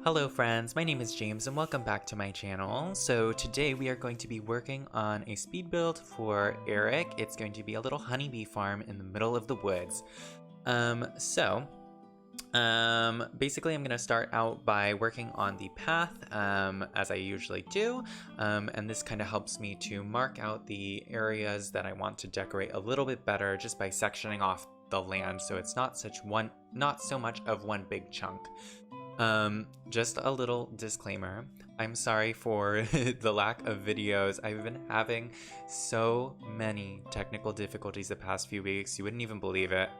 Hello friends, my name is James and welcome back to my channel. So today we are going to be working on a speed build for Erik. It's going to be a little honeybee farm in the middle of the woods. Basically I'm going to start out by working on the path as I usually do. And this kind of helps me to mark out the areas that I want to decorate a little bit better just by sectioning off the land so it's not so much of one big chunk. Just a little disclaimer. I'm sorry for the lack of videos. I've been having so many technical difficulties the past few weeks. You wouldn't even believe it.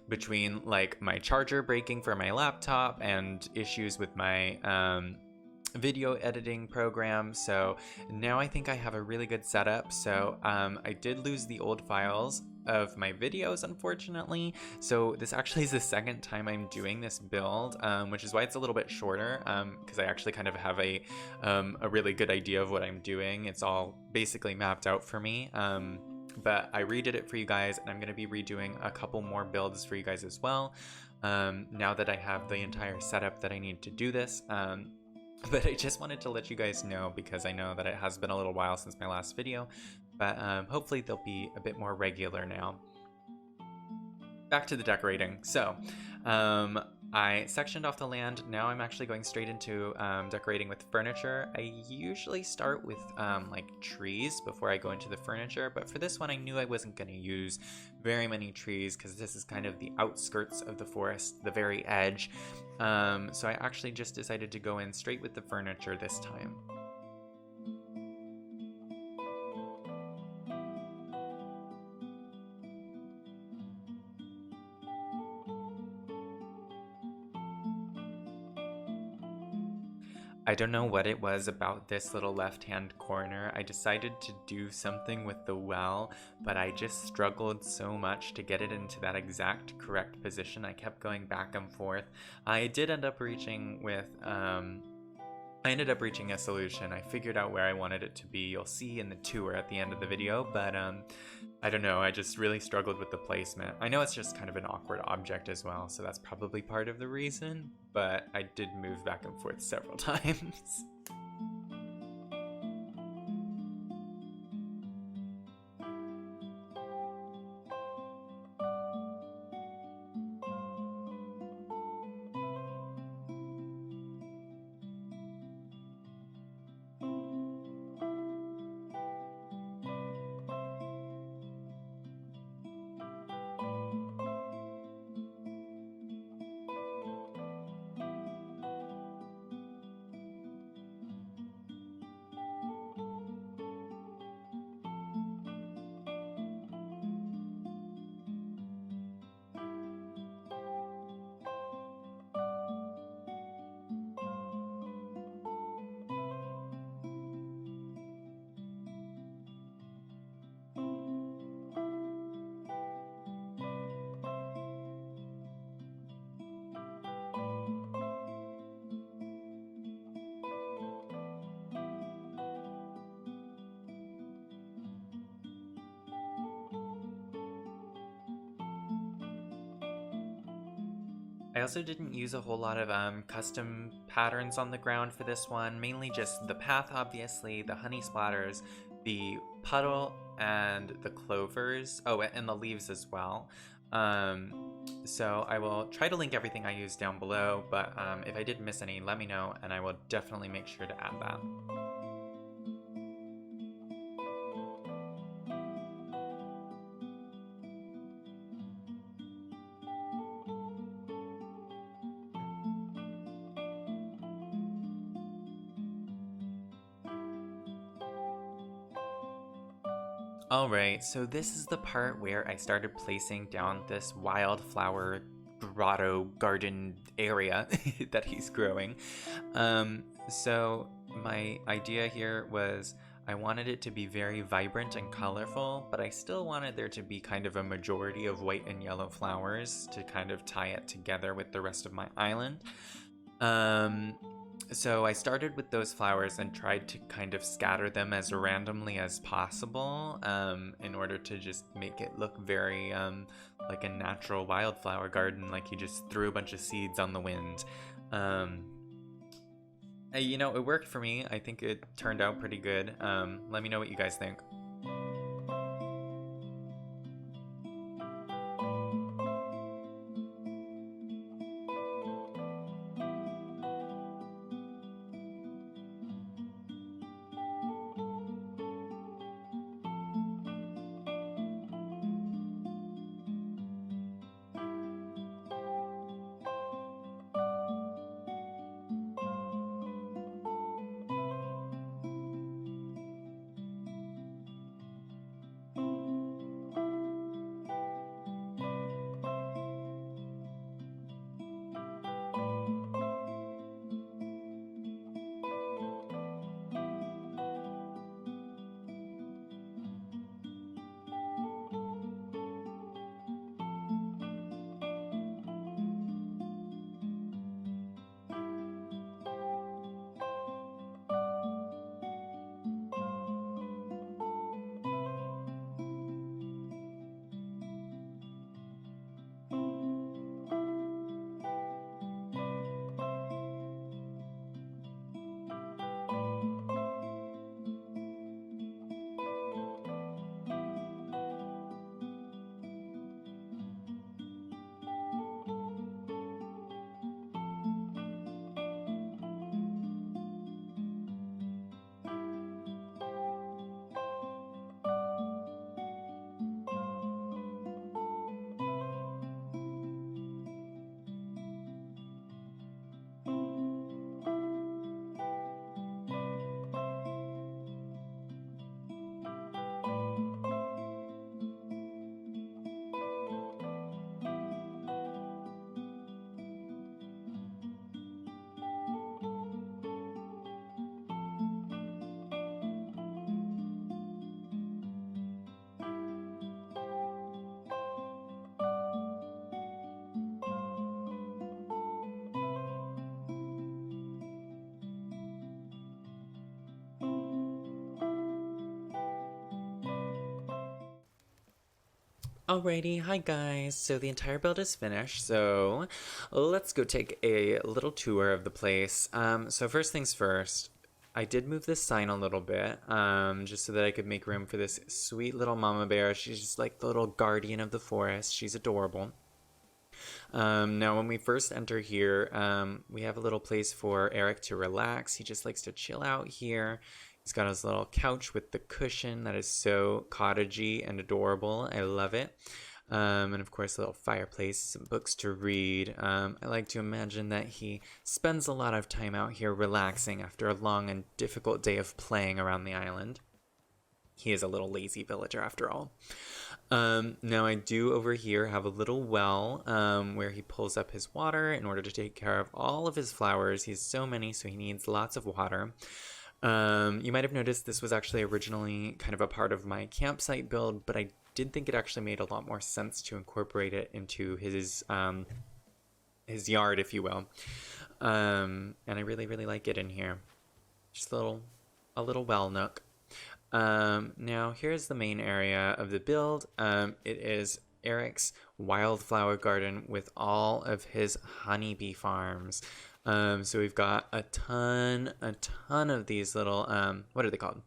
Between like my charger breaking for my laptop and issues with my video editing program. So now I think I have a really good setup. So I did lose the old files of my videos, unfortunately. So this actually is the second time I'm doing this build, which is why it's a little bit shorter, because I actually kind of have a really good idea of what I'm doing. It's all basically mapped out for me. But I redid it for you guys, and I'm going to be redoing a couple more builds for you guys as well, now that I have the entire setup that I need to do this. But I just wanted to let you guys know because I know that it has been a little while since my last video, but hopefully they'll be a bit more regular now. Back to the decorating. So I sectioned off the land. Now I'm actually going straight into decorating with furniture. I usually start with like trees before I go into the furniture, but for this one I knew I wasn't going to use very many trees because this is kind of the outskirts of the forest, the very edge. So I actually just decided to go in straight with the furniture this time. I don't know what it was about this little left-hand corner. I decided to do something with the well, but I just struggled so much to get it into that exact correct position. I kept going back and forth. I did end up reaching with, I ended up reaching a solution. I figured out where I wanted it to be. You'll see in the tour at the end of the video, but I don't know, I just really struggled with the placement. I know it's just kind of an awkward object as well, so that's probably part of the reason, but I did move back and forth several times. I also didn't use a whole lot of custom patterns on the ground for this one, mainly just the path, obviously, the honey splatters, the puddle, and the clovers. Oh, and the leaves as well. So I will try to link everything I use down below, but if I did miss any, let me know, and I will definitely make sure to add that. Alright, so this is the part where I started placing down this wildflower grotto garden area that he's growing. So my idea here was I wanted it to be very vibrant and colorful, but I still wanted there to be kind of a majority of white and yellow flowers to kind of tie it together with the rest of my island. So I started with those flowers and tried to kind of scatter them as randomly as possible, in order to just make it look very like a natural wildflower garden, like you just threw a bunch of seeds on the wind. You know, it worked for me. I think it turned out pretty good. Let me know what you guys think. Alrighty, hi guys. So the entire build is finished, so let's go take a little tour of the place. So first things first, I did move this sign a little bit, just so that I could make room for this sweet little mama bear. She's just like the little guardian of the forest. She's adorable. Now when we first enter here, we have a little place for Erik to relax. He just likes to chill out here. He's got his little couch with the cushion that is so cottagey and adorable. I love it. And of course, a little fireplace, some books to read. I like to imagine that he spends a lot of time out here relaxing after a long and difficult day of playing around the island. He is a little lazy villager after all. Now I do over here have a little well where he pulls up his water in order to take care of all of his flowers. He has so many, so he needs lots of water. You might have noticed this was actually originally kind of a part of my campsite build, but I did think it actually made a lot more sense to incorporate it into his yard, if you will. And I really, really like it in here. Just a little well nook. Now here's the main area of the build. It is Erik's wildflower garden with all of his honeybee farms. So we've got a ton of these little, what are they called?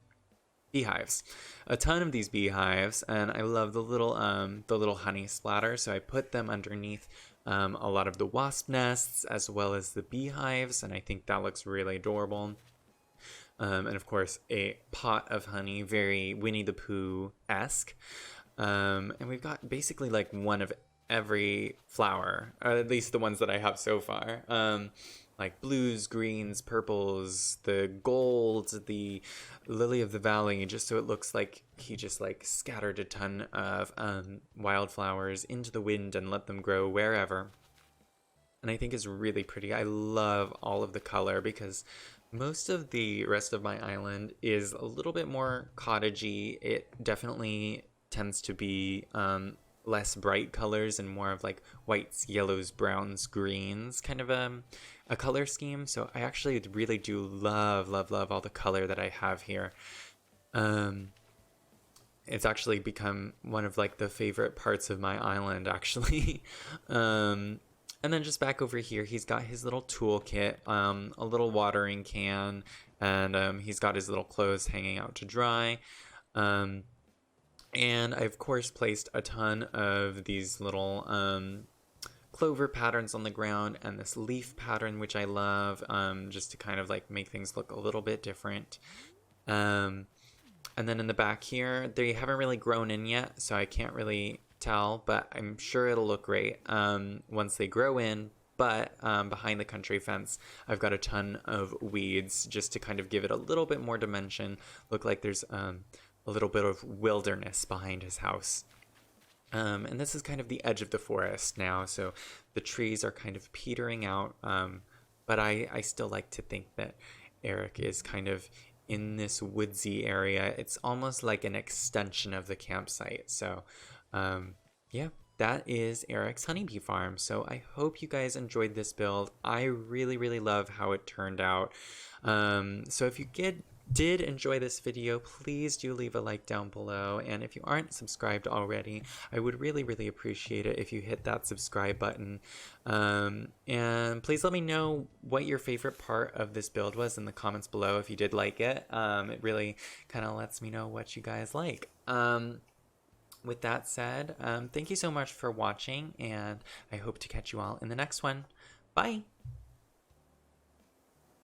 Beehives. A ton of these beehives, and I love the little honey splatter, so I put them underneath a lot of the wasp nests as well as the beehives, and I think that looks really adorable. And of course, a pot of honey, very Winnie the Pooh-esque. And we've got basically like one of every flower, or at least the ones that I have so far. Like blues, greens, purples, the gold, the lily of the valley, just so it looks like he just like scattered a ton of wildflowers into the wind and let them grow wherever. And I think it's really pretty. I love all of the color because most of the rest of my island is a little bit more cottagey. It definitely tends to be less bright colors and more of like whites, yellows, browns, greens, kind of a color scheme. So I actually really do love all the color that I have here. It's actually become one of like the favorite parts of my island, actually. And then just back over here, he's got his little toolkit, a little watering can, and he's got his little clothes hanging out to dry. And I, of course, placed a ton of these little clover patterns on the ground and this leaf pattern, which I love, just to kind of like make things look a little bit different. And then in the back here, they haven't really grown in yet, so I can't really tell, but I'm sure it'll look great once they grow in. But behind the country fence, I've got a ton of weeds just to kind of give it a little bit more dimension. Look like there's a little bit of wilderness behind his house. And this is kind of the edge of the forest now, so the trees are kind of petering out. But I still like to think that Erik is kind of in this woodsy area. It's almost like an extension of the campsite. So yeah, that is Erik's honeybee farm. So I hope you guys enjoyed this build. I really, really love how it turned out. So if you did enjoy this video, please do leave a like down below. And if you aren't subscribed already, I would really, really appreciate it if you hit that subscribe button. And please let me know what your favorite part of this build was in the comments below if you did like it. It really kind of lets me know what you guys like. With that said, thank you so much for watching, and I hope to catch you all in the next one. Bye!